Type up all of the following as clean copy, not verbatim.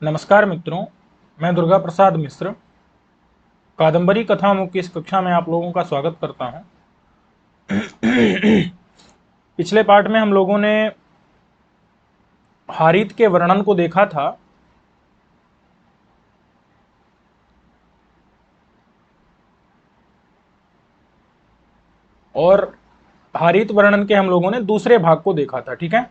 नमस्कार मित्रों, मैं दुर्गा प्रसाद मिश्र कादंबरी कथाओं की इस कक्षा में आप लोगों का स्वागत करता हूं। पिछले पाठ में हम लोगों ने हारित के वर्णन को देखा था और हारित वर्णन के हम लोगों ने दूसरे भाग को देखा था। ठीक है,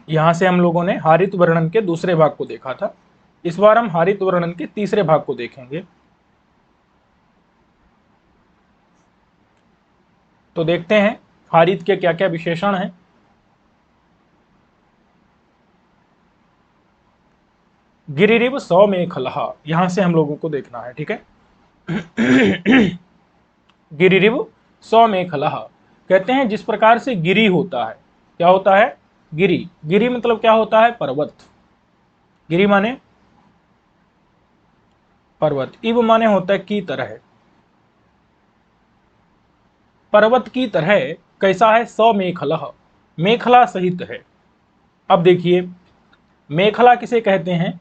यहां से हम लोगों ने हारित वर्णन के दूसरे भाग को देखा था। इस बार हम हारित वर्णन के तीसरे भाग को देखेंगे। तो देखते हैं हारित के क्या क्या विशेषण हैं। गिरिरिव सौमेखलः, यहां से हम लोगों को देखना है। ठीक है, गिरिरिव सौमेखलः कहते हैं जिस प्रकार से गिरी होता है। क्या होता है? गिरी। गिरी मतलब क्या होता है? पर्वत। गिरी माने पर्वत। इव माने होता है की तरह। पर्वत की तरह कैसा है? सौमेखलः, मेखला सहित है। अब देखिए, मेखला किसे कहते हैं?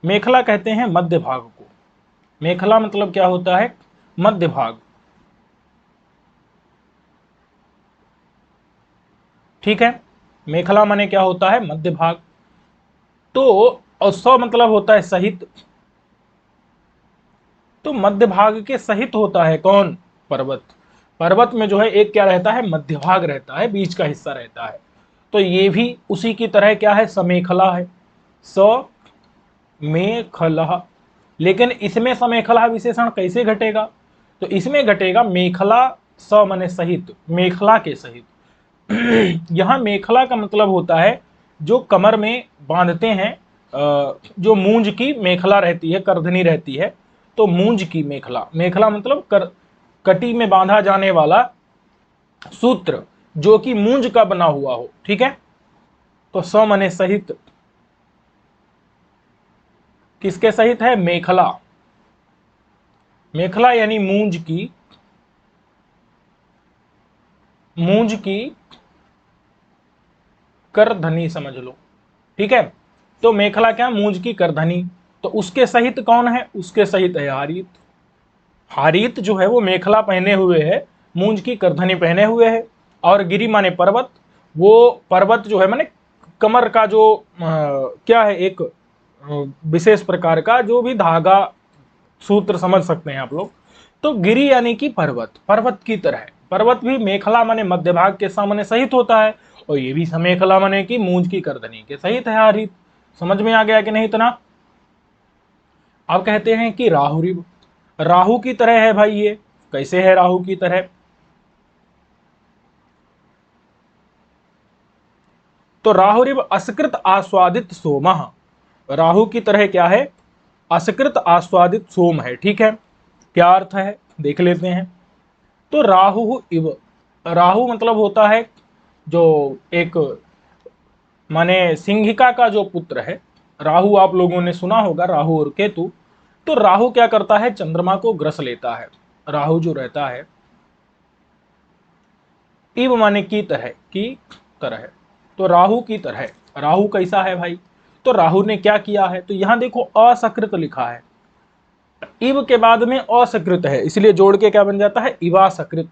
मेखला कहते हैं मध्य भाग को। मेखला मतलब क्या होता है? मध्य भाग। ठीक है, मेखला माने क्या होता है? मध्य भाग। तो और सौ मतलब होता है सहित। तो मध्य भाग के सहित होता है कौन? पर्वत। पर्वत में जो है एक क्या रहता है? मध्य भाग रहता है, बीच का हिस्सा रहता है। तो ये भी उसी की तरह क्या है? समेखला है। समेखला। लेकिन इसमें समेखला विशेषण कैसे घटेगा? तो इसमें घटेगा मेखला, स माने सहित, मेखला के सहित। यहां मेखला का मतलब होता है जो कमर में बांधते हैं, जो मूंज की मेखला रहती है, करधनी रहती है। तो मूंज की मेखला, मेखला मतलब कटी में बांधा जाने वाला सूत्र जो कि मूंज का बना हुआ हो। ठीक है, तो स माने सहित। किसके सहित है? मेखला। मेखला यानी मूंज की, मूंज की करधनी समझ लो। ठीक है, तो मेखला क्या? मूंज की करधनी। तो उसके सहित कौन है? उसके सहित है हारित। हारित जो है वो मेखला पहने हुए है, मूंज की करधनी पहने हुए है। और गिरी माने पर्वत। वो पर्वत जो है माने कमर का जो क्या है, एक विशेष प्रकार का जो भी धागा, सूत्र समझ सकते हैं आप लोग। तो गिरी यानी कि पर्वत, पर्वत की तरह। पर्वत भी मेखला माने मध्य भाग के सामने सहित होता है, और ये भी समेखला माने कि मूंज की करधनी के सहित है हारित। समझ में आ गया कि नहीं इतना? अब कहते हैं कि राहुरिव, राहु की तरह है भाई। ये कैसे है राहु की तरह? तो राहुरिव असकृत आस्वादित सोमः, राहु की तरह क्या है? असकृत आस्वादित सोम है। ठीक है, क्या अर्थ है देख लेते हैं। तो राहु इव, राहु मतलब होता है जो एक माने सिंहिका का जो पुत्र है। राहु आप लोगों ने सुना होगा, राहु और केतु। तो राहु क्या करता है? चंद्रमा को ग्रस लेता है। राहु जो रहता है, इव माने की तरह, की तरह। तो राहु की तरह, राहु कैसा है भाई? तो राहु ने क्या किया है? तो यहां देखो असकृत लिखा है, इव के बाद में असकृत है, इसलिए जोड़ के क्या बन जाता है? इवासकृत।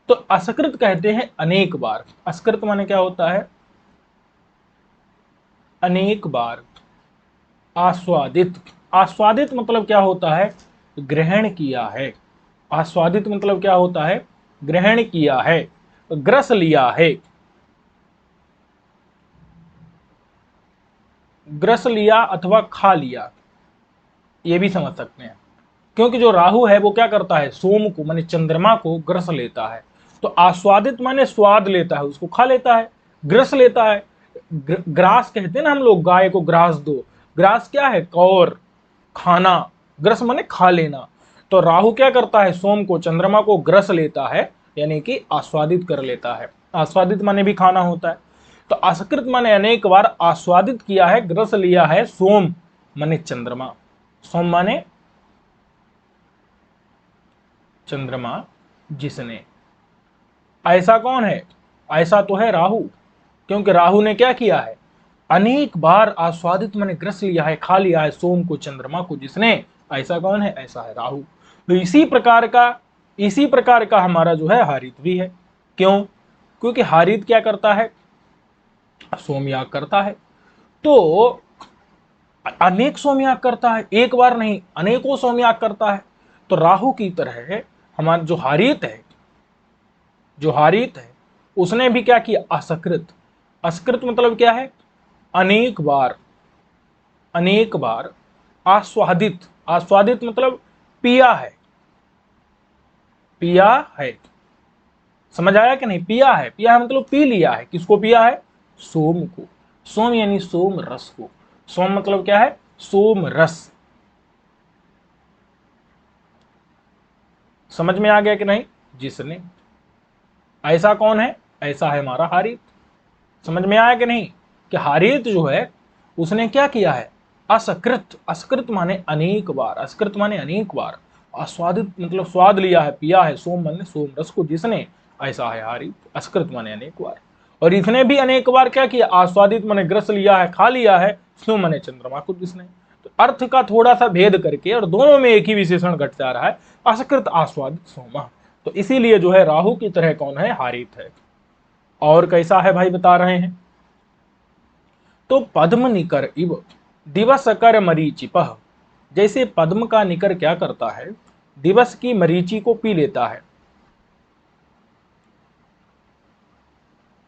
तो असकृत कहते हैं अनेक बार। असकृत माने क्या होता है? अनेक बार। आस्वादित, आस्वादित मतलब क्या होता है? ग्रहण किया है। आस्वादित मतलब क्या होता है? ग्रहण किया है, ग्रस लिया है। ग्रस लिया अथवा खा लिया, ये भी समझ सकते हैं। क्योंकि जो राहु है वो क्या करता है? सोम को माने चंद्रमा को ग्रस लेता है। तो आस्वादित माने स्वाद लेता है, उसको खा लेता है, ग्रस लेता है। ग्रास कहते हैं ना हम लोग, गाय को ग्रास दो। ग्रास क्या है? कौर, खाना। ग्रस माने खा लेना। तो राहु क्या करता है? सोम को, चंद्रमा को ग्रस लेता है, यानी कि आस्वादित कर लेता है। आस्वादित माने भी खाना होता है। तो असकृत माने अनेक बार आस्वादित किया है, ग्रस लिया है सोम माने चंद्रमा, सोम माने चंद्रमा जिसने। ऐसा कौन है? ऐसा तो है राहु, क्योंकि राहु ने क्या किया है? अनेक बार आस्वादित माने ग्रस लिया है, खा लिया है सोम को, चंद्रमा को जिसने। ऐसा कौन है? ऐसा है राहु। तो इसी प्रकार का हमारा जो है हारित भी है। क्यों? क्योंकि हारित क्या करता है? सोमयाग करता है। तो अनेक सोमयाग करता है, एक बार नहीं अनेकों सोमयाग करता है। तो राहु की तरह है हमारा जो हारित है उसने भी क्या किया? असकृत। असकृत मतलब क्या है? अनेक बार, अनेक बार आस्वादित। आस्वादित मतलब पिया है, पिया है। समझ आया कि नहीं? पिया है, पिया है मतलब पी लिया है। किसको पिया है? सोम को। सोम यानी सोम रस को। सोम मतलब क्या है? सोम रस। समझ में आ गया कि नहीं? जिसने। ऐसा कौन है? ऐसा है हमारा हारित। समझ में आया कि नहीं? कि हारित जो है उसने क्या किया है? असकृत। असकृत माने अनेक बार, असकृत माने अनेक बार, आस्वादित मतलब स्वाद लिया है, पिया है, सोम माने सोम रस को जिसने। ऐसा है हारित। असकृत माने अनेक बार। और इसने भी अनेक बार क्या किया? आस्वादित माने ग्रस लिया है, खा लिया है, सोम माने चंद्रमा को जिसने। तो अर्थ का थोड़ा सा भेद करके और दोनों में एक ही विशेषण घट जा रहा है, असकृत आस्वादित सोमा। तो इसीलिए जो है राहु की तरह कौन है? हारित है। और कैसा है भाई बता रहे हैं। तो पद्म निकर इव दिवस कर मरीचिपह। जैसे पद्म का निकर क्या करता है? दिवस की मरीचि को पी लेता है।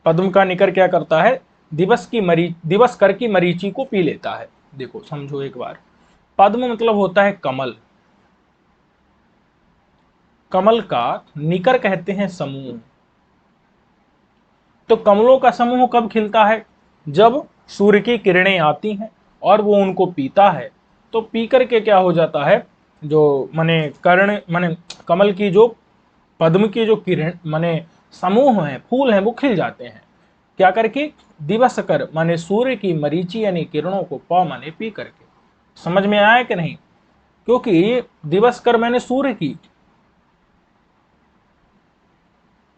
पद्म का निकर क्या करता है? दिवस कर की मरीचि को पी लेता है। देखो समझो एक बार। पद्म मतलब होता है कमल। कमल का निकर कहते हैं समूह। तो कमलों का समूह कब खिलता है? जब सूर्य की किरणें आती हैं और वो उनको पीता है। तो पी करके क्या हो जाता है? जो माने कर्ण माने कमल की जो पद्म की जो किरण माने समूह है, फूल हैं, वो खिल जाते हैं। क्या करके? दिवस कर माने सूर्य की मरीचि यानी किरणों को प माने पी करके। समझ में आया कि नहीं? क्योंकि दिवस कर मैंने सूर्य की,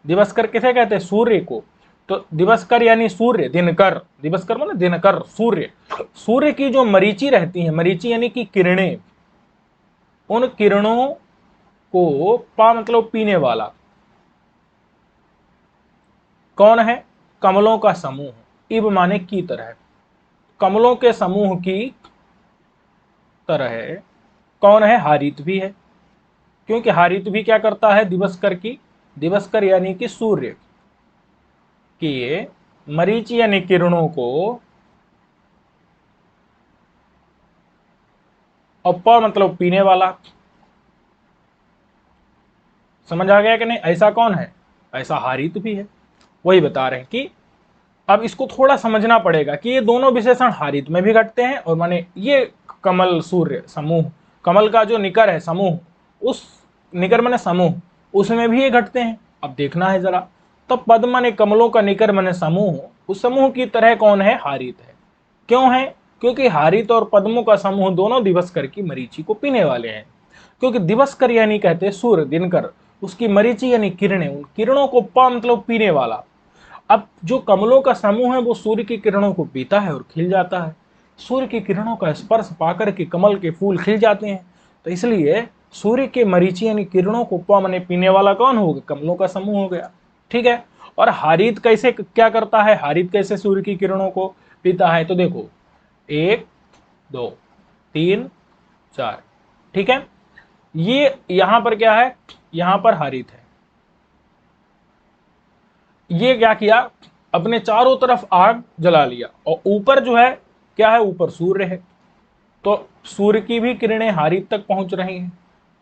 दिवसकर किसे कहते हैं? सूर्य को। तो दिवसकर यानी सूर्य, दिनकर, दिवसकर मतलब दिनकर, सूर्य। सूर्य की जो मरीचि रहती है, मरीचि यानी कि किरणें, उन किरणों को पा मतलब पीने वाला कौन है? कमलों का समूह। इब माने की तरह, कमलों के समूह की तरह कौन है? हारित भी है। क्योंकि हारित भी क्या करता है? दिवसकर की, दिवसकर यानी कि सूर्य के मरीचि यानी किरणों को, और प मतलब पीने वाला। समझ आ गया कि नहीं? ऐसा कौन है? ऐसा हारित भी है। वही बता रहे हैं कि अब इसको थोड़ा समझना पड़ेगा कि ये दोनों विशेषण हारित में भी घटते हैं, और माने ये कमल सूर्य समूह, कमल का जो निकर है समूह, उस निकर माने समूह, उसमें भी ये घटते हैं। अब देखना है जरा। तो पद्म माने कमलों का निकर माने समूह, उस समूह की तरह कौन है? हारित है। क्यों है? क्योंकि हारित और पद्मों का समूह दोनों दिवसकर की मरीचि को पीने वाले हैं। क्योंकि दिवसकर यानी कहते हैं सूर्य, दिनकर, उसकी मरीचि यानी किरणें, उन किरणों को प मतलब पीने वाला। अब जो कमलों का समूह है वो सूर्य की किरणों को पीता है और खिल जाता है। सूर्य की किरणों का स्पर्श पाकर के कमल के फूल खिल जाते हैं। तो इसलिए सूर्य के मरीचि यानी किरणों को प माने पीने वाला कौन होगा? कमलों का समूह हो गया। ठीक है। और हारित कैसे क्या करता है? हारित कैसे सूर्य की किरणों को पीता है? तो देखो, 1 2 3 4, ठीक है। ये यहां पर क्या है? यहां पर हारित है। ये क्या किया? अपने चारों तरफ आग जला लिया, और ऊपर जो है क्या है? ऊपर सूर्य है। तो सूर्य की भी किरणें हारित तक पहुंच रही हैं।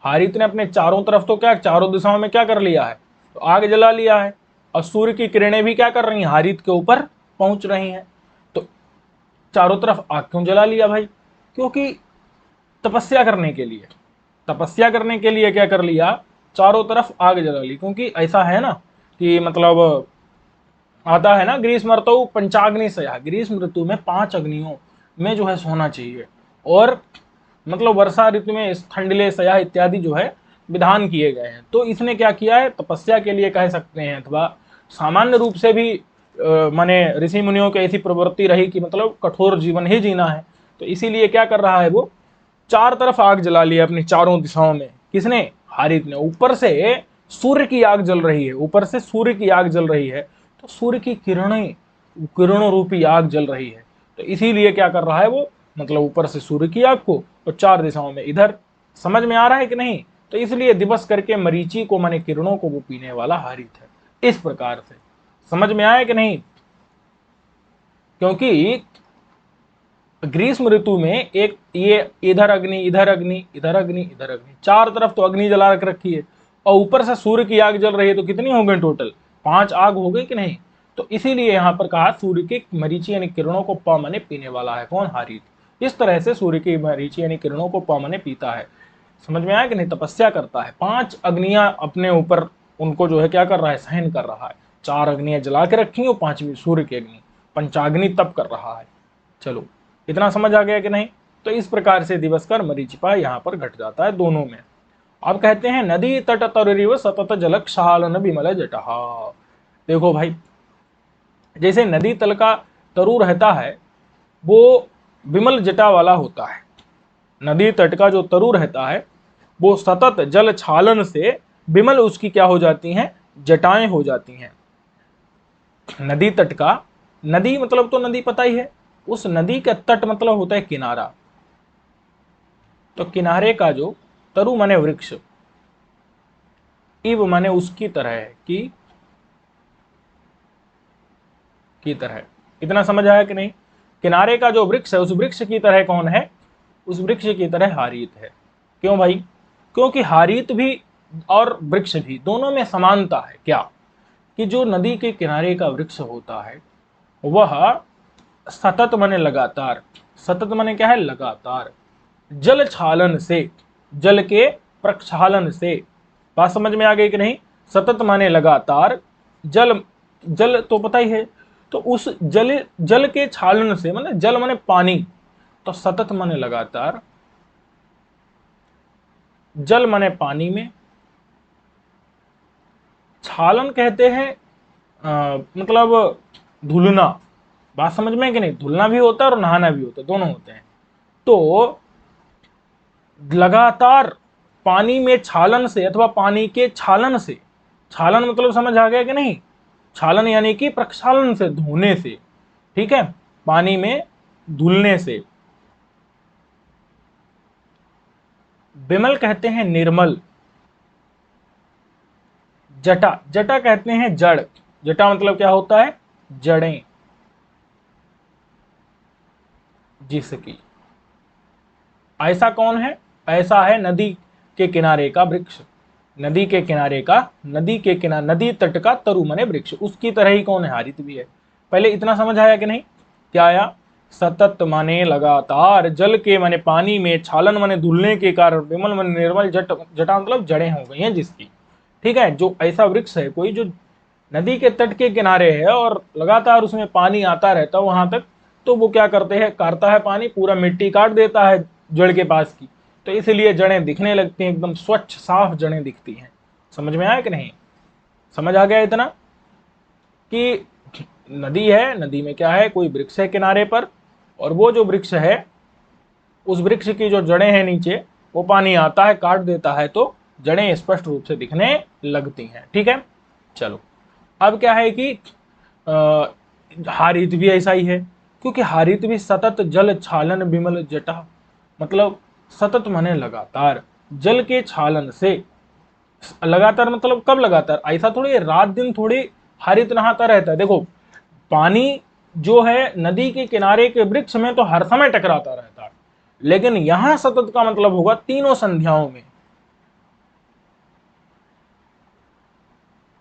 हारित ने अपने चारों तरफ तो क्या, चारों दिशाओं में क्या कर लिया है? तो आग जला लिया है। और सूर्य की किरणें भी क्या कर रही हैं? हारित के ऊपर पहुंच रही हैं। तो चारों तरफ आग क्यों जला लिया भाई? क्योंकि तपस्या करने के लिए, तपस्या करने के लिए क्या कर लिया? चारों तरफ आग जला ली। क्योंकि ऐसा है ना कि मतलब आता है ना, ग्रीष्म ऋतु पंचाग्नि से, ग्रीष्म ऋतु में 5 अग्नियों में जो है सोना चाहिए। और मतलब वर्षा ऋतु में स्थंडिले सया इत्यादि जो है विधान किए गए हैं। तो इसने क्या किया है, तपस्या के लिए कह सकते हैं, अथवा सामान्य रूप से भी माने ऋषि मुनियों की ऐसी प्रवृत्ति रही कि मतलब कठोर जीवन ही जीना है। तो इसीलिए क्या कर रहा है वो, चार तरफ आग जला लिया अपनी चारों दिशाओं में। किसने, हारित ने। ऊपर से सूर्य की आग जल रही है, ऊपर से सूर्य की आग जल रही है, तो सूर्य की किरणें, किरणों रूपी आग जल रही है। तो इसीलिए क्या कर रहा है वो, मतलब ऊपर से सूर्य की आग को और चार दिशाओं में इधर। समझ में आ रहा है कि नहीं। तो इसलिए दिवस करके मरीचि को माने किरणों को वो पीने वाला हारित है। इस प्रकार से समझ में आया कि नहीं। क्योंकि ग्रीष्म ऋतु में एक ये इधर अग्नि इधर अग्नि इधर अग्नि इधर अग्नि, चार तरफ तो अग्नि जला रख रखी है, और ऊपर से सूर्य की आग जल रही है। तो कितनी हो गई टोटल, पांच आग हो गई कि नहीं। तो इसीलिए यहां पर कहा सूर्य के मरीचि यानी किरणों को प माने पीने वाला है कौन, हारित। इस तरह से सूर्य की मरीचि यानी किरणों को प माने पीता है। समझ में आया कि नहीं। तपस्या करता है, पांच अग्नियां अपने ऊपर उनको जो है क्या कर रहा है, सहन कर रहा है। चार अग्नियां जला के रखी और पांचवी सूर्य की अग्नि, पंचाग्नि तप कर रहा है। चलो इतना समझ आ गया कि नहीं। तो इस प्रकार से दिवस कर मरीचिपा यहाँ पर घट जाता है दोनों में। अब कहते हैं नदी तट तरुरिव सतत जल क्षालन विमल जटहा। देखो भाई, जैसे नदी तल का तरु रहता है वो विमल जटा वाला होता है। नदी तट का जो तरु रहता है वो सतत जल छालन से विमल उसकी क्या हो जाती हैं, जटाएं हो जाती हैं। नदी तट का, नदी मतलब तो नदी पता ही है, उस नदी का तट मतलब होता है किनारा। तो किनारे का जो तरु माने वृक्ष, इव माने उसकी तरह है, की तरह। इतना समझ आया कि नहीं। किनारे का जो वृक्ष है उस वृक्ष की तरह कौन है, उस वृक्ष की तरह हारीत है। क्यों भाई, क्योंकि हारीत भी और वृक्ष भी दोनों में समानता है। क्या, कि जो नदी के किनारे का वृक्ष होता है वह सतत माने लगातार, सतत माने क्या है, लगातार, जल छालन से, जल के प्रक्षालन से। बात समझ में आ गई कि नहीं। सतत माने लगातार, जल, जल तो पता ही है। तो उस जल, जल के छालन से माने जल माने पानी, तो सतत माने लगातार, जल माने पानी में, छालन कहते हैं मतलब धुलना। बात समझ में है कि नहीं। धुलना भी होता है और नहाना भी होता है, दोनों होते हैं। तो लगातार पानी में छालन से अथवा पानी के छालन से, छालन मतलब समझ आ गया कि नहीं। छालन यानी कि प्रक्षालन से, धोने से, ठीक है, पानी में धुलने से। विमल कहते हैं निर्मल, जटा, जटा कहते हैं जड़। जटा मतलब क्या होता है, जड़ें जिसकी। ऐसा कौन है, ऐसा है नदी के किनारे का वृक्ष। नदी के किनारे का, नदी के किनारे, नदी तट का तरु मने वृक्ष, उसकी तरह ही कौन है, हारित भी है। पहले इतना समझ आया कि नहीं। क्या आया, सतत माने लगातार, जल के माने पानी में, छालन माने धुलने के कारण, विमल माने निर्मल, जट, जटा मतलब जड़ें हो गई हैं जिसकी। ठीक है, जो ऐसा वृक्ष है कोई जो नदी के तट के किनारे है और लगातार उसमें पानी आता रहता है वहां तक, तो वो क्या करते हैं, काटता है पानी, पूरा मिट्टी काट देता है जड़ के पास की। तो इसलिए जड़ें दिखने लगती हैं, एकदम स्वच्छ साफ जड़ें दिखती हैं। समझ में आया कि नहीं। समझ आ गया इतना कि नदी है, नदी में क्या है, कोई वृक्ष है किनारे पर, और वो जो वृक्ष है उस वृक्ष की जो जड़ें हैं नीचे, वो पानी आता है काट देता है तो जड़ें स्पष्ट रूप से दिखने लगती हैं। ठीक है, चलो अब क्या है कि हारित भी ऐसा ही है, क्योंकि हारित भी सतत जल छालन विमल जटा, मतलब सतत माने लगातार, जल के छालन से। लगातार मतलब कब लगातार, ऐसा थोड़ी रात दिन थोड़ी हरित नहाता रहता है। देखो पानी जो है नदी के किनारे के वृक्ष में तो हर समय टकराता रहता है, लेकिन यहां सतत का मतलब होगा तीनों संध्याओं में,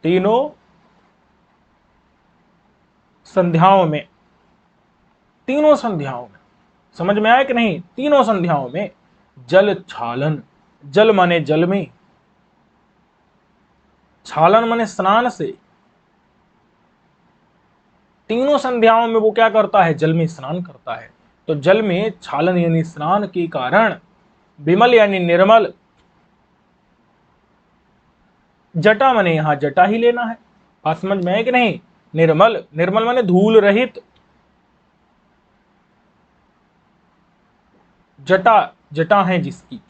तीनों संध्याओं में, तीनों संध्याओं में। समझ में आया कि नहीं। तीनों संध्याओं में जल छालन, जल माने जल में, छालन माने स्नान से। तीनों संध्याओं में वो क्या करता है, जल में स्नान करता है। तो जल में छालन यानी स्नान के कारण विमल यानी निर्मल, जटा माने यहां जटा ही लेना है, बात समझ में है कि नहीं। निर्मल, निर्मल माने धूल रहित, जटा, जटा है जिसकी।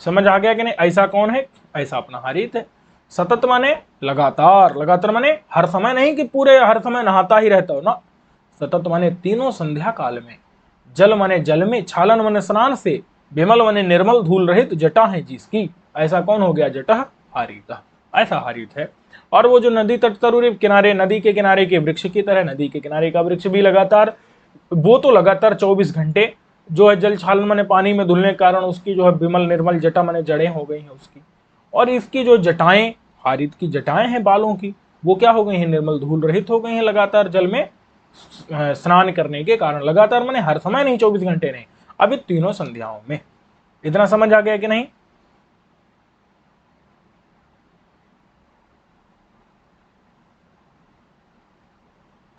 समझ आ गया कि नहीं। ऐसा कौन है, ऐसा अपना हरित है। सतत माने लगातार, लगातार माने हर समय नहीं कि पूरे हर समय नहाता ही रहता हो ना। सतत माने तीनों संध्या काल में। जल माने जल में, छालन माने स्नान से, विमल माने निर्मल धूल रहित जटा है जिसकी। ऐसा कौन हो गया, जटा हरित, ऐसा हरित है। और वो जो नदी तट तरुरे किनारे, नदी के किनारे के वृक्ष की तरह, नदी के किनारे का वृक्ष भी लगातार, वो तो लगातार 24 घंटे जो है जल छालन माने पानी में धुलने के कारण उसकी जो है विमल निर्मल जटा माने जड़ें हो गई हैं उसकी। और इसकी जो जटाएं, हारित की जटाएं हैं बालों की, वो क्या हो गई हैं, निर्मल धूल रहित हो गई हैं लगातार जल में स्नान करने के कारण। लगातार माने हर समय नहीं, 24 घंटे नहीं, अभी तीनों संध्याओं में। इतना समझ आ गया कि नहीं।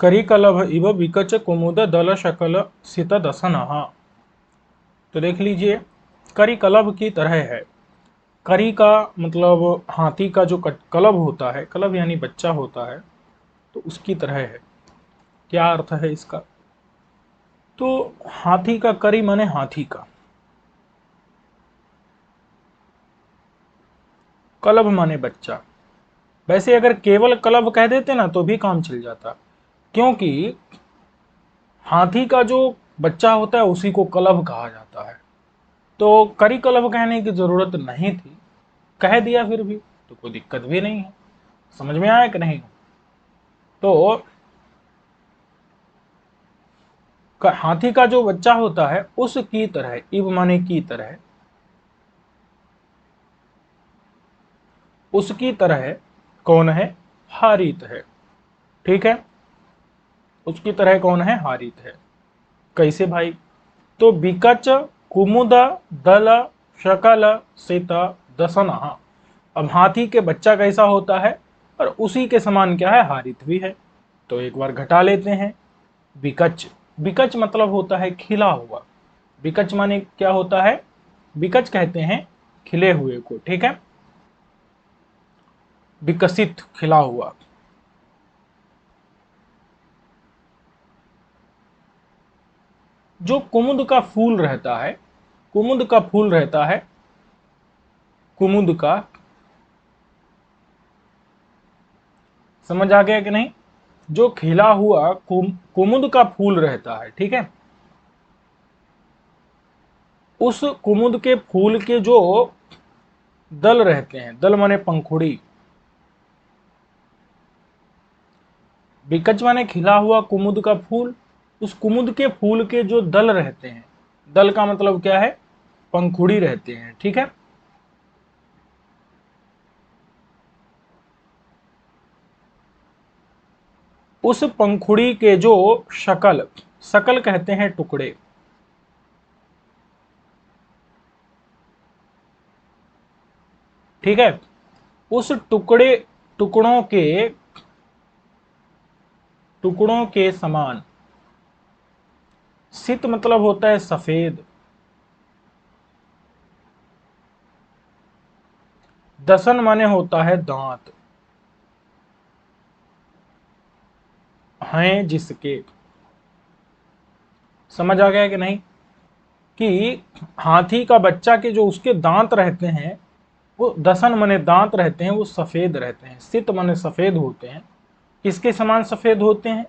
करिकलभ इव विकच कुमुद दल शकल सित दसनहा। तो देख लीजिए, करिकलभ की तरह है। करी का मतलब हाथी का जो कलभ होता है, कलभ यानी बच्चा होता है, तो उसकी तरह है। क्या अर्थ है इसका, तो हाथी का करी माने हाथी का, कलभ माने बच्चा। वैसे अगर केवल कलभ कह देते ना तो भी काम चल जाता, क्योंकि हाथी का जो बच्चा होता है उसी को कलभ कहा जाता है। तो करी कलभ कहने की जरूरत नहीं थी, कह दिया फिर भी तो कोई दिक्कत भी नहीं है। समझ में आया कि नहीं। तो हाथी का जो बच्चा होता है उसकी तरह, इव माने की तरह, उसकी तरह कौन है, हारित है। ठीक है, उसकी तरह कौन है, हारित है। कैसे भाई, तो बिकच कुमुद दल शकल सित दसना। अब हाथी के बच्चा कैसा होता है, और उसी के समान क्या है, हारित भी है। तो एक बार घटा लेते हैं। बिकच, बिकच मतलब होता है खिला हुआ। बिकच माने क्या होता है, बिकच कहते हैं खिले हुए को। ठीक है, विकसित, खिला हुआ। जो कुमुद का फूल रहता है, कुमुद का फूल रहता है, कुमुद का, समझ आ गया कि नहीं। जो खिला हुआ कुमुद का फूल रहता है, ठीक है, उस कुमुद के फूल के जो दल रहते हैं, दल माने पंखुड़ी, बिकच माने खिला हुआ कुमुद का फूल, उस कुमुद के फूल के जो दल रहते हैं, दल का मतलब क्या है, पंखुड़ी रहते हैं। ठीक है, उस पंखुड़ी के जो शकल, शकल कहते हैं टुकड़े, ठीक है, उस टुकड़े, टुकड़ों के समान, सित मतलब होता है सफेद, दसन माने होता है दांत, हैं जिसके। समझ आ गया कि नहीं, कि हाथी का बच्चा के जो उसके दांत रहते हैं, वो दसन माने दांत रहते हैं, वो सफेद रहते हैं। सित माने सफेद होते हैं, किसके समान सफेद होते हैं,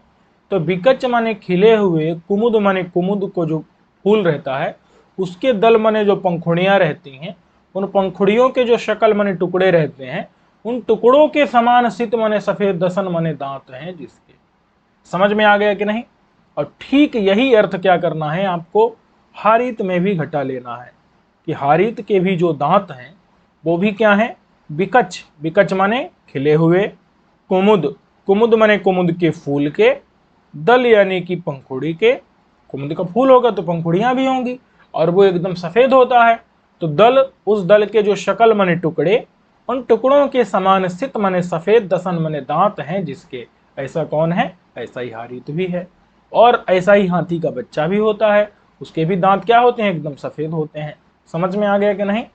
तो बिकच माने खिले हुए, कुमुद माने कुमुद को जो फूल रहता है उसके दल माने जो पंखुड़ियां रहती हैं, उन पंखुड़ियों के जो शकल माने टुकड़े रहते हैं, उन टुकड़ों के समान सित माने सफेद, दसन माने दांत हैं जिसके। समझ में आ गया कि नहीं। और ठीक यही अर्थ क्या करना है आपको, हारित में भी घटा लेना है, कि हारित के भी जो दांत हैं वो भी क्या है, बिकच, बिकच माने खिले हुए, कुमुद, कुमुद माने कुमुद के फूल के, दल यानी कि पंखुड़ी के, कुमुद का फूल होगा तो पंखुड़ियां भी होंगी, और वो एकदम सफेद होता है। तो दल, उस दल के जो शकल माने टुकड़े, उन टुकड़ों के समान, स्थित माने सफेद, दसन माने दांत हैं जिसके। ऐसा कौन है? ऐसा ही हारित भी है। और ऐसा ही हाथी का बच्चा भी होता है, उसके भी दांत क्या होते हैं? एकदम सफेद होते हैं। समझ में आ गया कि नहीं?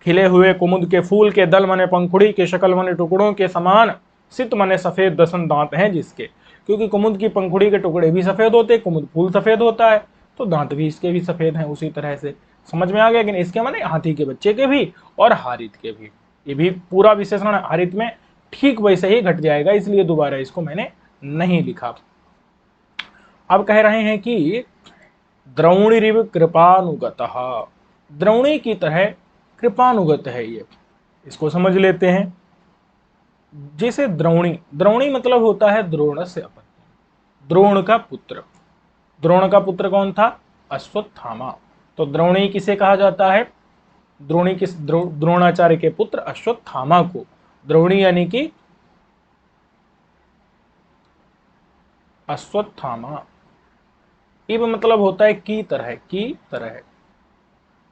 खिले हुए कुमुद के फूल के दल मने पंखुड़ी के शकल मने टुकड़ों के समान, सित मने सफेद दसन दांत हैं जिसके। क्योंकि कुमुद की पंखुड़ी के टुकड़े भी सफेद होते हैं, कुमुद फूल सफेद होता है, तो दांत भी इसके भी सफेद हैं उसी तरह से। समझ में आ गया कि नहीं? इसके माने हाथी के बच्चे के भी और हारित के भी। ये भी पूरा विशेषण हारित में ठीक वैसे ही घट जाएगा, इसलिए दोबारा इसको मैंने नहीं लिखा। अब कह रहे हैं कि द्रोणिरिव कृपानुगतः, द्रोणी की तरह कृपानुगत है ये। इसको समझ लेते हैं। जैसे द्रोणी, द्रोणी मतलब होता है द्रोण से अपत्य, द्रोण का पुत्र। द्रोण का पुत्र कौन था? अश्वत्थामा। तो द्रोणी किसे कहा जाता है? द्रोणी किस द्रोणाचार्य के पुत्र अश्वत्थामा को द्रोणी यानी कि अश्वत्थामा। इव मतलब होता है की तरह, की तरह।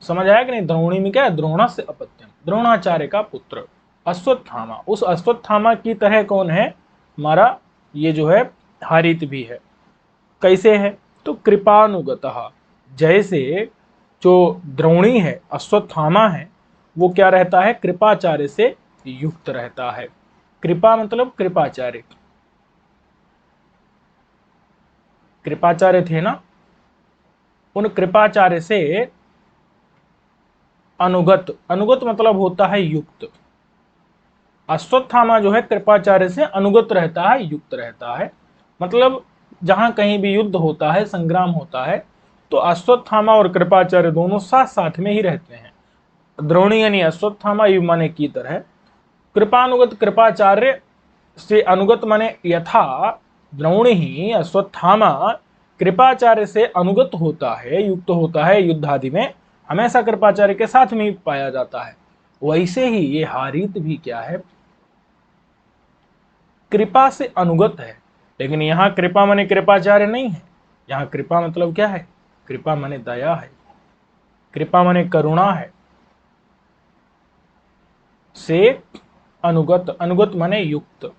समझ आया कि नहीं? द्रोणी में क्या है? द्रोण से अपत्यम, द्रोणाचार्य का पुत्र अश्वत्थामा। उस अश्वत्थामा की तरह कौन है? हमारा ये जो है हारित भी है। कैसे है? तो कृपानुगतः, जैसे जो द्रोणी है, अश्वत्थामा है, वो क्या रहता है? कृपाचार्य से युक्त रहता है। कृपा मतलब कृपाचार्य, कृपाचार्य थे ना, उन कृपाचार्य से अनुगत, अनुगत मतलब होता है युक्त। अश्वत्थामा जो है कृपाचार्य से अनुगत रहता है, युक्त रहता है। मतलब जहां कहीं भी युद्ध होता है, संग्राम होता है, तो अश्वत्थामा और कृपाचार्य दोनों साथ साथ में ही रहते हैं। द्रोणी यानी अश्वत्थामा, युव माने की तरह, कृपानुगत कृपाचार्य से अनुगत माने यथा द्रोणी ही अश्वत्थामा कृपाचार्य से अनुगत होता है, युक्त होता है युद्ध आदि में, हमेशा कृपाचार्य के साथ में ही पाया जाता है। वैसे ही ये हारित भी क्या है? कृपा से अनुगत है। लेकिन यहां कृपा माने कृपाचार्य नहीं है, यहां कृपा मतलब क्या है? कृपा माने दया है, कृपा माने करुणा है। से अनुगत, अनुगत माने युक्त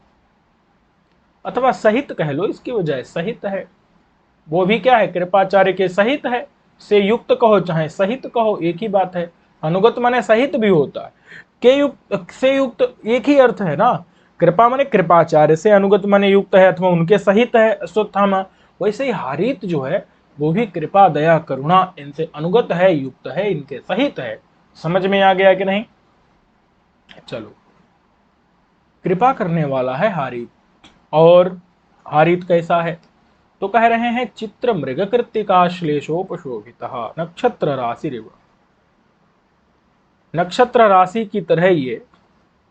अथवा सहित कह लो, इसकी वजह सहित है। वो भी क्या है? कृपाचार्य के सहित है। से युक्त कहो चाहे सहित कहो, एक ही बात है। अनुगत माने सहित भी होता है, के युक्त से युक्त एक ही अर्थ है ना। कृपा माने कृपाचार्य से, अनुगत माने युक्त है अथवा उनके सहित है अश्वत्थामा। वैसे ही हारित जो है वो भी कृपा दया करुणा इनसे अनुगत है, युक्त है, इनके सहित है। समझ में आ गया कि नहीं? चलो, कृपा करने वाला है हारित। और हारित कैसा है? तो कह रहे हैं चित्र मृग कृत्तिकाश्लेषोपशोभित नक्षत्र राशि रेव, नक्षत्र राशि की तरह ये।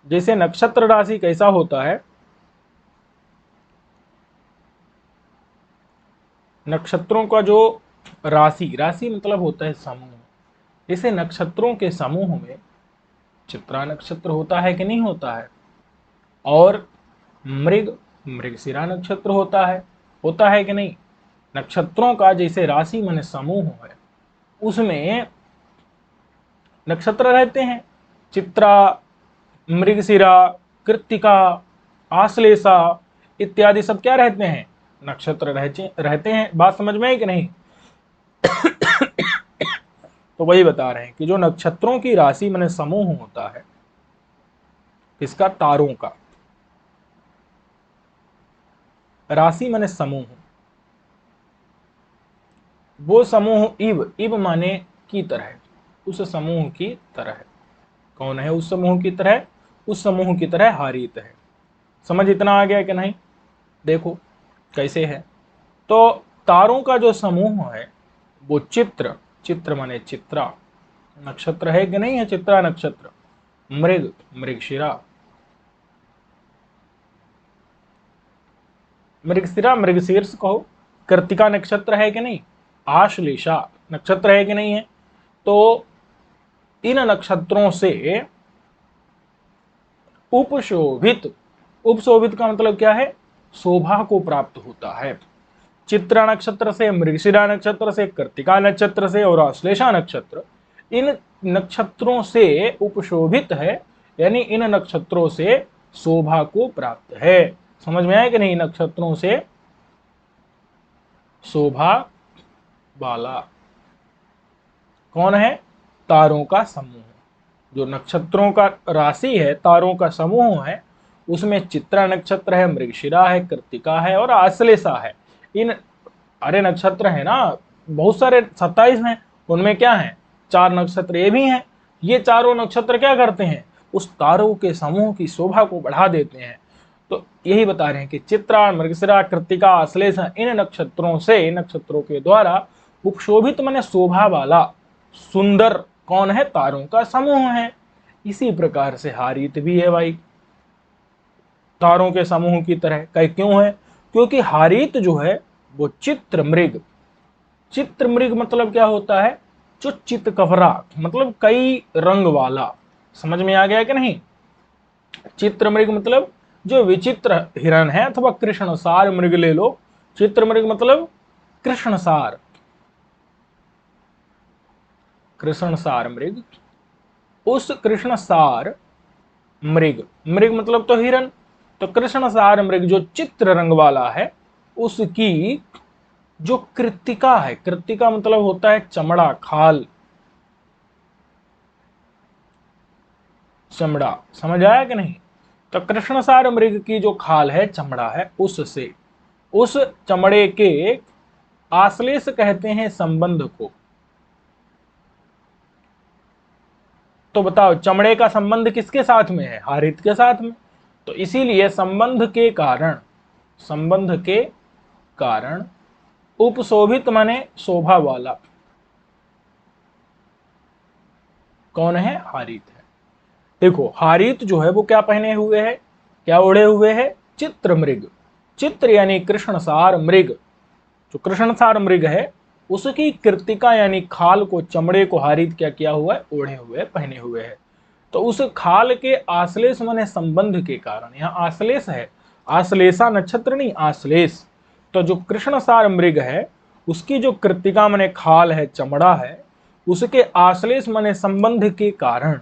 जैसे नक्षत्र राशि कैसा होता है? नक्षत्रों का जो राशि, राशि मतलब होता है समूह। जैसे नक्षत्रों के समूह में चित्रा नक्षत्र होता है कि नहीं होता है? और मृग, मृगशिरा नक्षत्र होता है कि नहीं? नक्षत्रों का जैसे राशि माने समूह है, उसमें नक्षत्र रहते हैं। चित्रा, मृगशिरा, कृत्तिका, आश्लेषा इत्यादि सब क्या रहते हैं? नक्षत्र रहते हैं। बात समझ में है कि नहीं? तो वही बता रहे हैं कि जो नक्षत्रों की राशि माने समूह होता है, इसका तारों का, राशि माने समूह, वो समूह इव, इव माने की तरह, उस समूह की तरह। कौन है उस समूह की तरह? उस समूह की तरह हारित है। समझ इतना आ गया कि नहीं? देखो कैसे है। तो तारों का जो समूह है वो चित्र, चित्र माने चित्रा नक्षत्र है कि नहीं है? चित्रा नक्षत्र, मृग, मृगशिरा, मृगशिरा मृगशीर्ष कहो, कृत्तिका नक्षत्र है कि नहीं? आश्लेषा नक्षत्र है कि नहीं है? तो इन नक्षत्रों से उपशोभित, उपशोभित का मतलब क्या है? शोभा को प्राप्त होता है। चित्रा नक्षत्र से, मृगशिरा नक्षत्र से, कृत्तिका नक्षत्र से और आश्लेषा नक्षत्र, इन नक्षत्रों से उपशोभित है, यानी इन नक्षत्रों से शोभा को प्राप्त है। समझ में आया कि नहीं? नक्षत्रों से शोभा वाला कौन है? तारों का समूह। जो नक्षत्रों का राशि है, तारों का समूह है, उसमें चित्रा नक्षत्र है, मृगशिरा है, कृत्तिका है और आश्लेषा है। इन अरे नक्षत्र है ना, बहुत सारे 27 हैं, उनमें क्या है, 4 नक्षत्र ये भी हैं। ये चारों नक्षत्र क्या करते हैं? उस तारों के समूह की शोभा को बढ़ा देते हैं। तो यही बता रहे हैं कि चित्रा, मृगशिरा, कृत्तिका, आश्लेषा, इन नक्षत्रों से, नक्षत्रों के द्वारा उपशोभित माने शोभा वाला सुंदर कौन है? तारों का समूह है। इसी प्रकार से हारीत भी है भाई, तारों के समूह की तरह। कई क्यों है? क्योंकि हारीत जो है वो चित्र मृग, चित्र मृग मतलब क्या होता है? जो चितकबरा, मतलब कई रंग वाला। समझ में आ गया कि नहीं? चित्र मृग मतलब जो विचित्र हिरण है, अथवा कृष्णसार मृग ले लो। चित्र मृग मतलब कृष्णसार, कृष्णसार मृग। उस कृष्णसार मृग, मृग मतलब तो हिरण, तो कृष्णसार मृग जो चित्र रंग वाला है, उसकी जो कृत्तिका है, कृत्तिका मतलब होता है चमड़ा, खाल, चमड़ा। समझ आया कि नहीं? तो कृष्णसार मृग की जो खाल है, चमड़ा है, उससे, उस चमड़े के आश्लेष कहते हैं संबंध को। तो बताओ चमड़े का संबंध किसके साथ में है? हारित के साथ में। तो इसीलिए संबंध के कारण, संबंध के कारण उपशोभित माने शोभा वाला कौन है? हारित है। देखो हारित जो है वो क्या पहने हुए है, क्या ओढ़े हुए है? चित्र मृग। चित्र यानी कृष्णसार मृग, जो कृष्णसार मृग है उसकी कृत्तिका यानी खाल को, चमड़े को हारित क्या किया हुआ है? ओढ़े हुए, पहने हुए है। तो उस खाल के आश्लेष माने संबंध के कारण, यहाँ आश्लेष है, आश्लेषा नक्षत्र नहीं, आश्लेष। तो जो कृष्णसार मृग है उसकी जो कृत्तिका माने खाल है, चमड़ा है, उसके आश्लेष माने संबंध के कारण,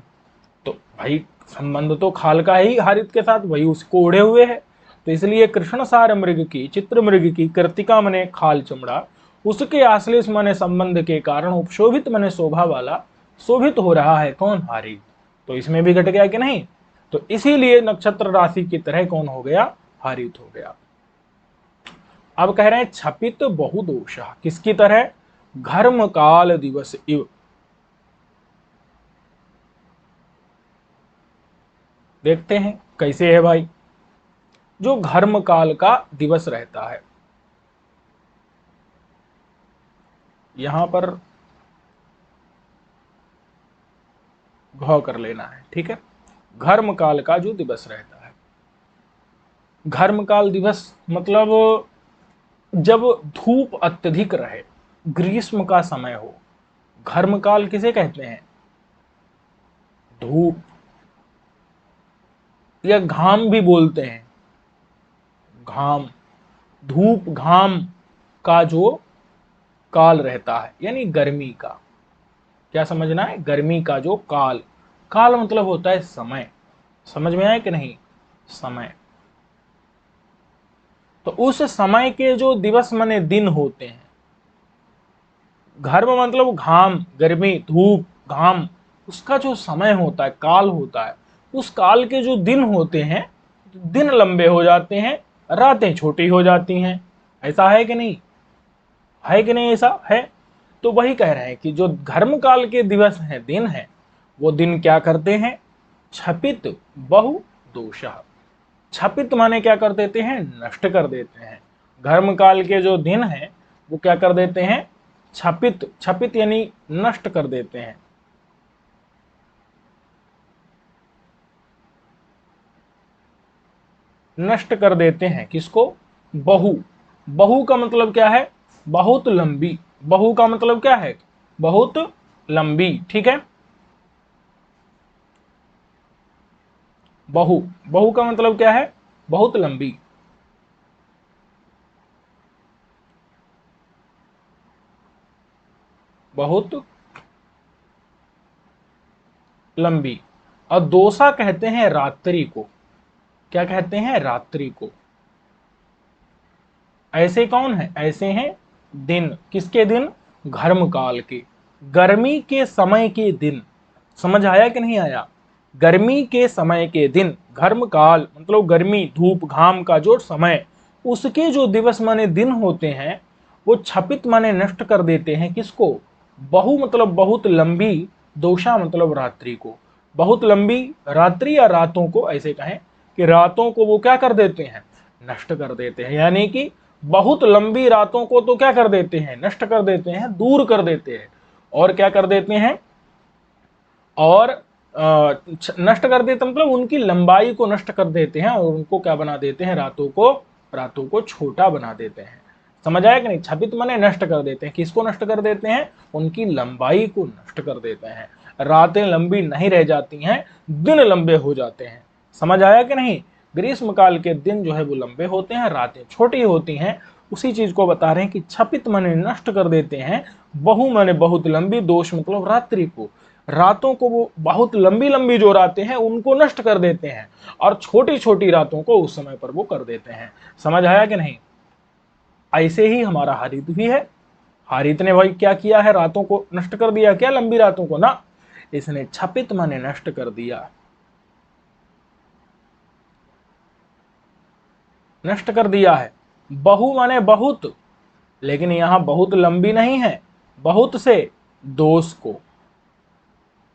तो भाई संबंध तो खाल का ही हारित के साथ, वही उसको ओढ़े हुए है। तो इसलिए कृष्णसार मृग की, चित्र मृग की कृत्तिका मने खाल, चमड़ा, उसके आश्लेष मने संबंध के कारण उपशोभित मने शोभा वाला, शोभित हो रहा है कौन? हारित। तो इसमें भी घट गया कि नहीं? तो इसीलिए नक्षत्र राशि की तरह कौन हो गया? हारित हो गया। अब कह रहे हैं छपित बहुदोष, किसकी तरह? घर्म काल दिवस इव। देखते हैं कैसे है भाई। जो घर्म काल का दिवस रहता है, यहां पर घ कर लेना है, ठीक है? घर्म काल का जो दिवस रहता है, घर्म काल दिवस मतलब जब धूप अत्यधिक रहे, ग्रीष्म का समय हो। घर्म काल किसे कहते हैं? धूप या घाम भी बोलते हैं, घाम, धूप घाम का जो काल रहता है, यानी गर्मी का। क्या समझना है? गर्मी का जो काल, काल मतलब होता है समय। समझ में आया कि नहीं? समय। तो उस समय के जो दिवस माने दिन होते हैं, घर्म मतलब घाम, गर्मी, धूप, घाम, उसका जो समय होता है, काल होता है, उस काल के जो दिन होते हैं, दिन लंबे हो जाते हैं, रातें छोटी हो जाती हैं। ऐसा है कि नहीं? है कि नहीं? ऐसा है। तो वही कह रहे हैं कि जो घर्म काल के दिवस हैं, दिन हैं, वो दिन क्या करते हैं? छपित बहु दोषः। छपित माने क्या कर देते हैं? नष्ट कर देते हैं। घर्म काल के जो दिन हैं वो क्या कर देते हैं? छपित, छपित यानी नष्ट कर देते हैं। नष्ट कर देते हैं किसको? बहु। बहु का मतलब क्या है? बहुत लंबी। बहु का मतलब क्या है? बहुत लंबी, ठीक है? बहु, बहु का मतलब क्या है? बहुत लंबी। बहुत लंबी। और दोसा कहते हैं रात्रि को। क्या कहते हैं? रात्रि को। ऐसे कौन है? ऐसे हैं दिन। किसके दिन? घर्म काल के, गर्मी के समय के दिन। समझ आया कि नहीं आया? गर्मी के समय के दिन, घर्म काल मतलब गर्मी, धूप, घाम का जो समय, उसके जो दिवस माने दिन होते हैं, वो क्षपित माने नष्ट कर देते हैं। किसको? बहु मतलब बहुत लंबी, दोषा मतलब रात्रि को, बहुत लंबी रात्रि या रातों को, ऐसे कहें कि रातों को वो क्या कर देते हैं? नष्ट कर देते हैं। यानी कि बहुत लंबी रातों को तो क्या कर देते हैं? नष्ट कर देते हैं, दूर कर देते हैं। और क्या कर देते हैं? और नष्ट कर देते मतलब उनकी लंबाई को नष्ट कर देते हैं, और उनको क्या बना देते हैं? रातों को छोटा बना देते हैं। समझ आया कि नहीं? क्षपित माने नष्ट कर देते हैं। किसको नष्ट कर देते हैं? उनकी लंबाई को नष्ट कर देते हैं। रातें लंबी नहीं रह जाती हैं, दिन लंबे हो जाते हैं। समझ आया कि नहीं? ग्रीष्म काल के दिन जो है वो लंबे होते हैं, रातें छोटी होती हैं। उसी चीज को बता रहे हैं कि क्षपित माने नष्ट कर देते हैं, बहु माने बहुत लंबी, दोष मतलब रात्रि को, रातों को वो बहुत लंबी लंबी जो रातें हैं उनको नष्ट कर देते हैं, और छोटी छोटी रातों को उस समय पर वो कर देते हैं। समझ आया कि नहीं? ऐसे ही हमारा हरित भी है। हरित ने भाई क्या किया है? रातों को नष्ट कर दिया। क्या? लंबी रातों को ना, इसने क्षपित माने नष्ट कर दिया, नष्ट कर दिया है। बहु माने बहुत, लेकिन यहां बहुत लंबी नहीं है, बहुत से दोष को,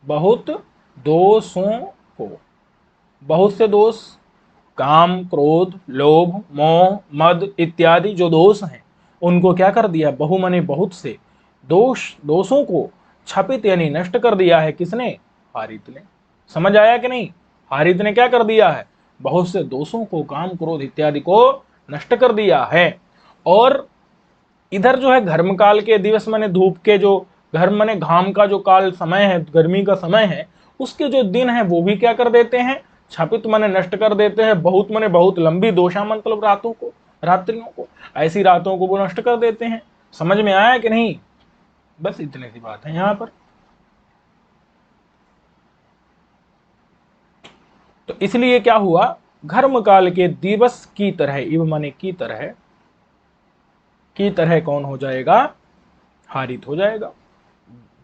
बहुत दोषों को, बहुत से दोष, काम, क्रोध, लोभ, मोह, मद इत्यादि जो दोष हैं, उनको क्या कर दिया? बहु माने बहुत से दोषों को क्षपित यानी नष्ट कर दिया है। किसने? हारित ने। समझ आया कि नहीं? हारित ने क्या कर दिया है? बहुत से दोषों को, काम, क्रोध इत्यादि को नष्ट कर दिया है। और इधर जो है घर्म काल के दिवस माने धूप के जो, घर्म माने घाम का जो काल समय है, गर्मी का समय है, उसके जो दिन है वो भी क्या कर देते हैं? क्षपित माने नष्ट कर देते हैं। बहुत माने बहुत लंबी, दोषा मतलब रातों को, रात्रियों को, ऐसी रातों को वो नष्ट कर देते हैं। समझ में आया कि नहीं? बस इतनी सी बात है यहां पर। तो इसलिए क्या हुआ? घर्म काल के दिवस की तरह, इव माने की तरह कौन हो जाएगा? हारित हो जाएगा,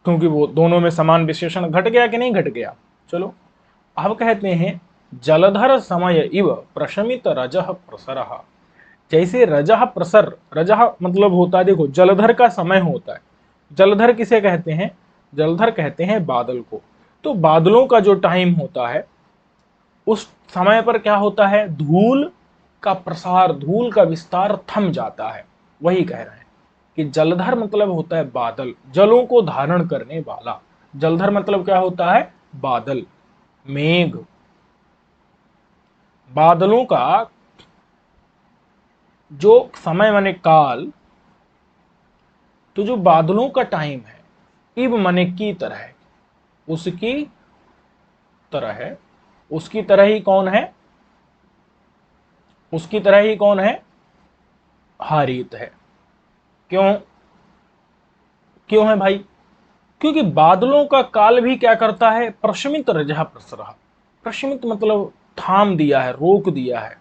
क्योंकि वो दोनों में समान विशेषण घट गया कि नहीं घट गया। चलो अब कहते हैं जलधर समय इव प्रशमित रजह प्रसरः। जैसे रजह प्रसर, रजह मतलब होता है, देखो जलधर का समय होता है। जलधर किसे कहते हैं? जलधर कहते हैं बादल को। तो बादलों का जो टाइम होता है, उस समय पर क्या होता है? धूल का प्रसार, धूल का विस्तार थम जाता है। वही कह रहे हैं कि जलधर मतलब होता है बादल, जलों को धारण करने वाला। जलधर मतलब क्या होता है? बादल, मेघ। बादलों का जो समय माने काल, तो जो बादलों का टाइम है, इब माने की तरह, उसकी तरह है, उसकी तरह ही कौन है? उसकी तरह ही कौन है? हारित है। क्यों? क्यों है भाई? क्योंकि बादलों का काल भी क्या करता है? प्रशमित रजह प्रसरः। प्रशमित मतलब थाम दिया है, रोक दिया है।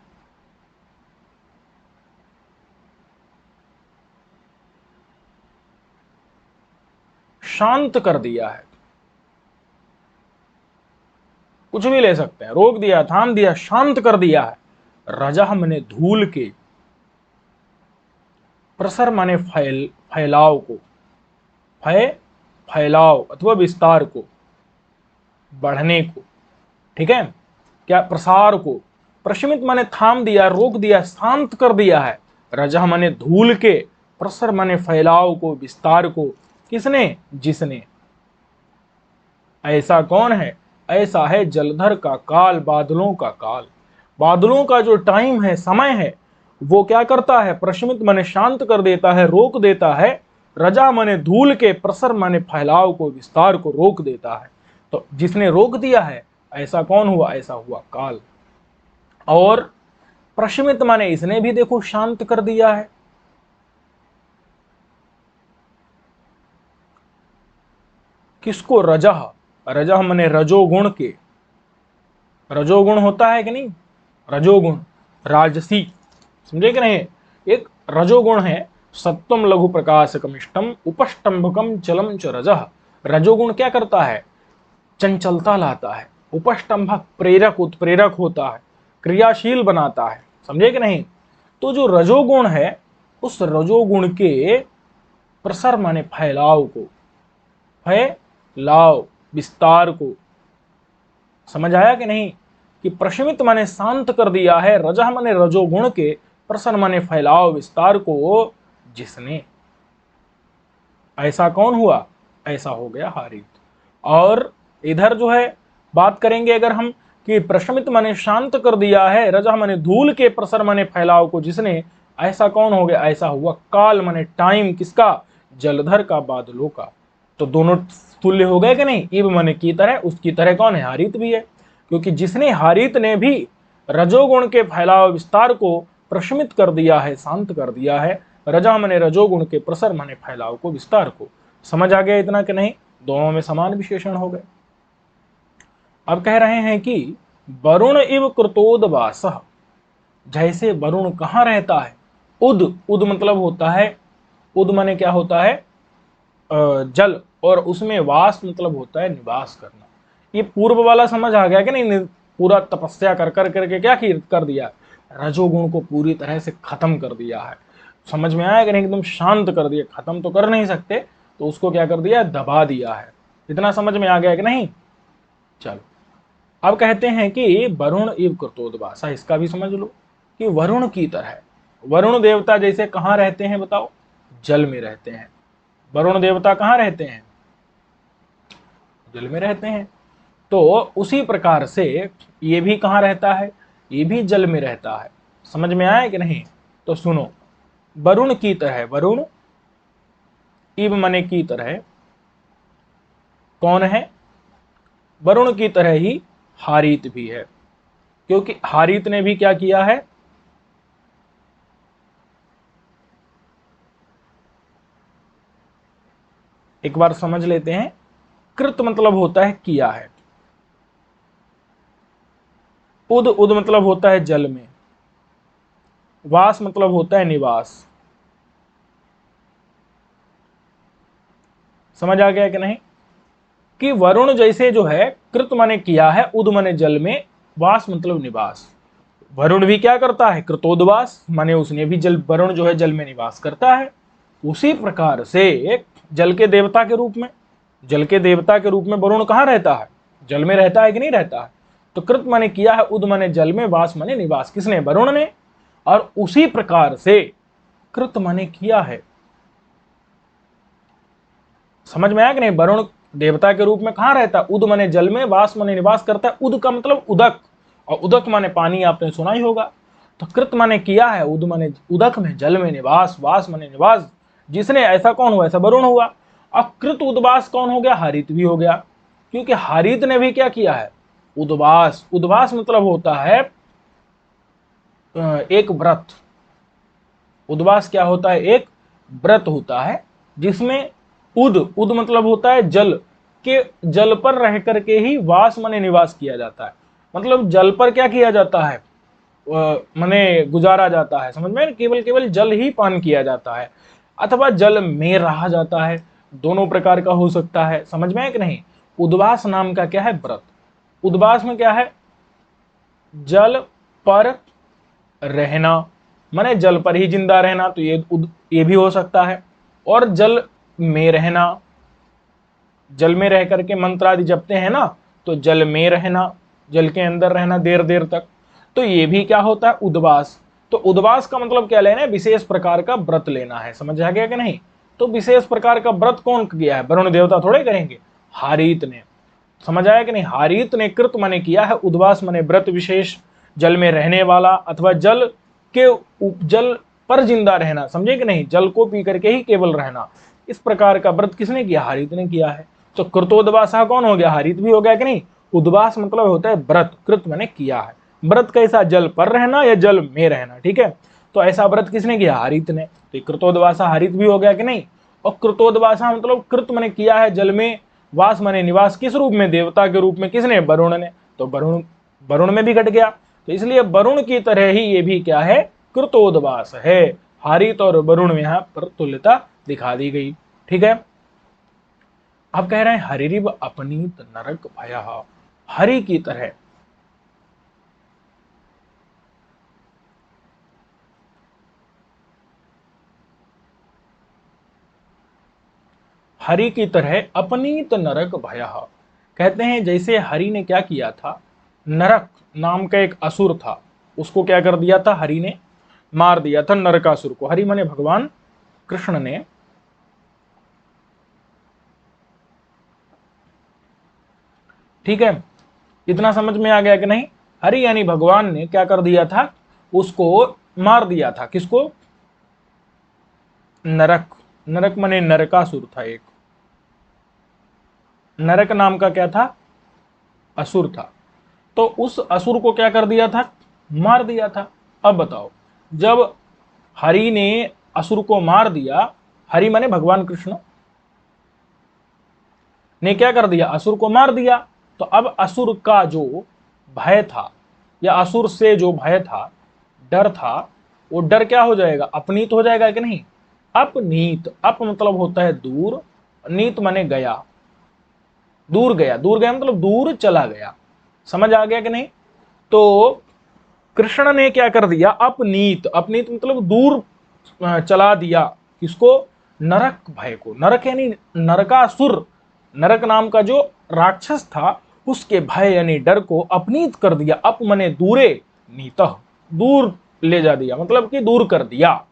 शांत कर दिया है। कुछ भी ले सकते हैं, रोक दिया, थाम दिया, शांत कर दिया है। रजह माने धूल के, प्रसर माने फैलाव को, फैलाव अथवा विस्तार को, बढ़ने को। ठीक है? क्या? प्रसार को। प्रशमित माने थाम दिया, रोक दिया, शांत कर दिया है। रजह माने धूल के, प्रसर माने फैलाव को, विस्तार को। किसने? जिसने। ऐसा कौन है? ऐसा है जलधर का काल, बादलों का काल। बादलों का जो टाइम है, समय है, वो क्या करता है? प्रशमित माने शांत कर देता है, रोक देता है। रजा माने धूल के, प्रसर माने फैलाव को, विस्तार को रोक देता है। तो जिसने रोक दिया है, ऐसा कौन हुआ? ऐसा हुआ काल। और प्रशमित माने इसने भी देखो शांत कर दिया है। किसको? रजह। रजह माने रजोगुण के। रजोगुण होता है कि नहीं? रजोगुण, राजसी, समझे कि नहीं? एक रजोगुण है सत्वम लघु प्रकाशकमिष्टम उपष्टंभकम चलम च रजः। रजोगुण क्या करता है? चंचलता लाता है। उपष्टंभक प्रेरक उत्प्रेरक होता है, क्रियाशील बनाता है। समझे कि नहीं? तो जो रजोगुण है उस रजोगुण के प्रसर माने फैलाव को, फैलाव विस्तार को, समझ आया कि नहीं? कि प्रशमित माने शांत कर दिया है, रजह माने रजोगुण के, प्रसर माने फैलाव विस्तार को जिसने। ऐसा कौन हुआ? ऐसा हो गया हारित। और इधर जो है बात करेंगे अगर हम कि प्रशमित माने शांत कर दिया है, रजह माने धूल के, प्रसर माने फैलाव को जिसने, ऐसा कौन हो गया? ऐसा हुआ काल माने टाइम, किसका? जलधर का, बादलों का। तो दोनों तुल्य हो गए कि नहीं? इव माने की तरह, उसकी तरह कौन है? हारित भी है। क्योंकि जिसने, हारित ने भी रजोगुण के फैलाव विस्तार को प्रशमित कर दिया है, शांत कर दिया है। रजा माने रजोगुण के, प्रसर माने फैलाव को, विस्तार को। समझ आ गया इतना कि नहीं? दोनों में समान विशेषण हो गए। अब कह रहे हैं कि वरुण इव कृतोदवासः, जैसे वरुण कहाँ रहता है? उद, उद मतलब होता है, उद माने क्या होता है? जल, और उसमें वास मतलब होता है निवास करना। ये पूर्व वाला समझ आ गया कि नहीं? पूरा तपस्या कर कर करके क्या कर दिया? रजोगुण को पूरी तरह से खत्म कर दिया है। समझ में आया कि नहीं? एकदम शांत कर दिया। खत्म तो कर नहीं सकते, तो उसको क्या कर दिया? दबा दिया है। इतना समझ में आ गया कि नहीं? चलो, अब कहते हैं कि वरुण इव कृतोद्वासा, इसका भी समझ लो कि वरुण की तरह, वरुण देवता जैसे कहाँ रहते हैं बताओ? जल में रहते हैं। वरुण देवता कहाँ रहते हैं? जल में रहते हैं। तो उसी प्रकार से ये भी कहाँ रहता है? ये भी जल में रहता है। समझ में आया कि नहीं? तो सुनो, वरुण की तरह, वरुण इव मने की तरह कौन है? वरुण की तरह ही हारीत भी है। क्योंकि हारीत ने भी क्या किया है? एक बार समझ लेते हैं। कृत मतलब होता है किया है, उद, उद मतलब होता है जल में, वास मतलब होता है निवास। समझ आ गया कि नहीं? कि वरुण जैसे जो है, कृत माने किया है, उद माने जल में, वास मतलब निवास। वरुण भी क्या करता है? कृतोद्वास, माने उसने भी जल, वरुण जो है जल में निवास करता है। उसी प्रकार से जल के देवता के रूप में, जल के देवता के रूप में वरुण कहाँ रहता है? जल में रहता है कि नहीं रहता है? तो कृत माने किया है, उद माने जल में, वास माने निवास। किसने? वरुण ने। और उसी प्रकार से कृत माने किया है। समझ में आया कि नहीं? वरुण देवता के रूप में कहाँ रहता है? उद माने जल में, वास माने निवास करता है। उद का मतलब उदक, और उदक माने पानी, आपने सुना ही होगा। तो कृत माने किया है, उद माने उदक में, जल में निवास, वास माने निवास जिसने, ऐसा कौन हुआ? ऐसा वरुण हुआ। अब कृत उद्वास कौन हो गया? हारित भी हो गया। क्योंकि हारित ने भी क्या किया है? उद्वास। उद्वास मतलब होता है एक व्रत। उद्वास क्या होता है? एक व्रत होता है जिसमें उद, उद मतलब होता है जल के, जल पर रह करके ही वास माने निवास किया जाता है। मतलब जल पर क्या किया जाता है? माने गुजारा जाता है। समझ में? केवल केवल जल ही पान किया जाता है, अथवा जल में रहा जाता है। दोनों प्रकार का हो सकता है। समझ में है कि नहीं? उद्वास नाम का क्या है? व्रत। उद्वास में क्या है? जल पर रहना, माने जल पर ही जिंदा रहना, तो ये भी हो सकता है। और जल में रहना, जल में रह करके मंत्र आदि जपते हैं ना, तो जल में रहना, जल के अंदर रहना देर देर तक, तो ये भी क्या होता है? उद्वास। तो उद्वास का मतलब क्या लेना है? विशेष प्रकार का व्रत लेना है। समझ आ गया कि नहीं? तो विशेष प्रकार का व्रत कौन किया है? वरुण देवता थोड़े करेंगे, हारीत ने। समझ आया कि नहीं? हारीत ने कृत माने किया है, उद्वास माने व्रत विशेष, जल में रहने वाला, अथवा जल के जल पर जिंदा रहना। समझे कि नहीं? जल को पी करके ही केवल रहना, इस प्रकार का व्रत किसने किया? हारित ने किया है। तो कृतोद्वासा कौन हो गया? हारित भी हो गया कि नहीं? उद्वास मतलब होता है व्रत, कृत मैंने किया है। व्रत कैसा? जल पर रहना या जल में रहना। ठीक है, तो ऐसा व्रत किसने किया? हारित ने। तो कृतोद्वासा हारित भी हो गया कि नहीं? और कृतोद्वासा मतलब कृत मैंने किया है जल में, वास माने निवास, किस रूप में? देवता के रूप में। किसने? वरुण ने। तो वरुण, वरुण में भी घट गया। तो इसलिए वरुण की तरह ही ये भी क्या है? कृतोद्वास है, हारित और वरुण में यहाँ पर तुल्यता दिखा दी गई। ठीक है, अब कह रहे हैं हरिरिव अपनीत नरक भयः, हरि की तरह, हरि की तरह अपनीत नरक भयः, कहते हैं जैसे हरि ने क्या किया था, नरक नाम का एक असुर था, उसको क्या कर दिया था, हरि ने मार दिया था नरकासुर को। हरि माने भगवान कृष्ण ने ठीक है, इतना समझ में आ गया कि नहीं। हरि यानी भगवान ने क्या कर दिया था, उसको मार दिया था। किसको, नरक, नरक माने नरकासुर था एक, नरक नाम का क्या था, असुर था। तो उस असुर को क्या कर दिया था, मार दिया था। अब बताओ, जब हरि ने असुर को मार दिया, हरि माने भगवान कृष्ण ने क्या कर दिया, असुर को मार दिया, तो अब असुर का जो भय था, या असुर से जो भय था, डर था, वो डर क्या हो जाएगा, अपनीत हो जाएगा कि नहीं। अपनीत, अप मतलब होता है दूर, नीत माने गया, दूर गया, दूर गया मतलब दूर चला गया। समझ आ गया कि नहीं। तो कृष्ण ने क्या कर दिया, अपनीत, अपनीत मतलब दूर चला दिया, किसको, नरक भय को। नरक यानी नरकासुर, नरक नाम का जो राक्षस था, उसके भय यानी डर को अपनीत कर दिया। अप मने दूरे, नीतः दूर ले जा दिया, मतलब कि दूर कर दिया।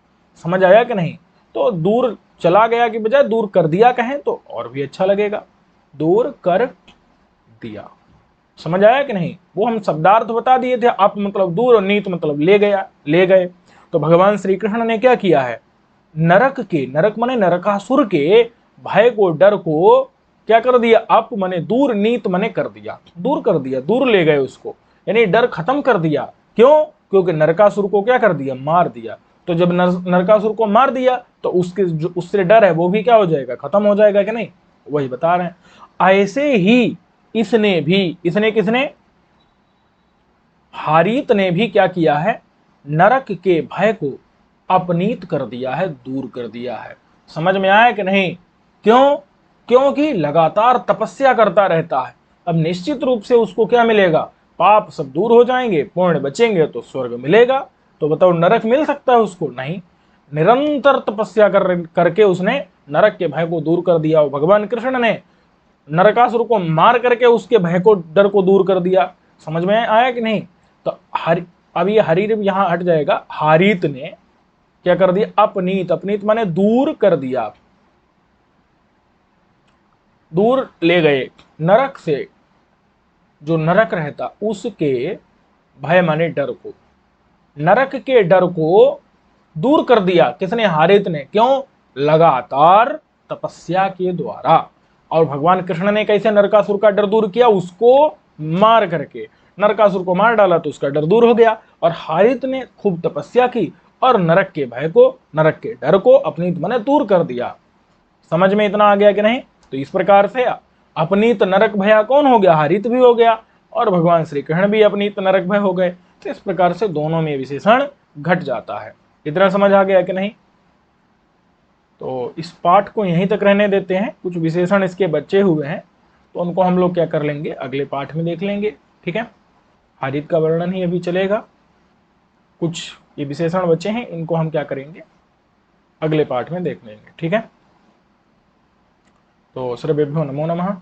समझ आया कि नहीं। तो दूर चला गया की बजाय दूर कर दिया कहें तो और भी अच्छा लगेगा, दूर कर दिया। समझ आया कि नहीं। वो हम शब्दार्थ बता दिए थे, अप मतलब दूर और नीत मतलब ले गया, ले गए। तो भगवान श्री कृष्ण ने क्या किया है, नरक के, नरक मने नरकासुर के भय को, डर को क्या कर दिया, अप मने दूर, नीत मने कर दिया, दूर कर दिया, दूर ले गए उसको, यानी डर खत्म कर दिया। क्यों, क्योंकि नरकासुर को क्या कर दिया, मार दिया। तो जब नरकासुर को मार दिया तो उसके जो उससे डर है वो भी क्या हो जाएगा, खत्म हो जाएगा कि नहीं। वही बता रहे हैं। ऐसे ही इसने भी, इसने किसने, हारीत ने भी क्या किया है, नरक के भय को अपनीत कर दिया है, दूर कर दिया है। समझ में आया कि नहीं। क्यों, क्योंकि लगातार तपस्या करता रहता है। अब निश्चित रूप से उसको क्या मिलेगा, पाप सब दूर हो जाएंगे, पुण्य बचेंगे तो स्वर्ग मिलेगा। तो बताओ नरक मिल सकता है उसको, नहीं। निरंतर तपस्या करके उसने नरक के भय को दूर कर दिया। और भगवान कृष्ण ने नरकासुर को मार करके उसके भय को, डर को दूर कर दिया। समझ में आया कि नहीं। तो अब ये हरि यहां हट जाएगा। हारित ने क्या कर दिया, अपनीत, अपनीत माने दूर कर दिया, दूर ले गए नरक से, जो नरक रहता उसके भय माने डर को, नरक के डर को दूर कर दिया। किसने, हारित ने। क्यों, लगातार तपस्या के द्वारा। और भगवान कृष्ण ने कैसे नरकासुर का डर दूर किया, उसको मार करके, नरकासुर को मार डाला तो उसका डर दूर हो गया। और हारित ने खूब तपस्या की और नरक के भय को, नरक के डर को अपनीत मने दूर कर दिया। समझ में इतना आ गया कि नहीं। तो इस प्रकार से अपनीत नरक भया कौन हो गया, हारित भी हो गया, और भगवान श्री कृष्ण भी अपनीत नरक भय हो गए। तो इस प्रकार से दोनों में विशेषण घट जाता है। इतना समझ आ गया कि नहीं। तो इस पाठ को यहीं तक रहने देते हैं, कुछ विशेषण इसके बचे हुए हैं तो उनको हम लोग क्या कर लेंगे, अगले पाठ में देख लेंगे। ठीक है, हारित का वर्णन ही अभी चलेगा, कुछ ये विशेषण बचे हैं, इनको हम क्या करेंगे, अगले पाठ में देख लेंगे। ठीक है, तो सर्वेभ्यो नमो नमः।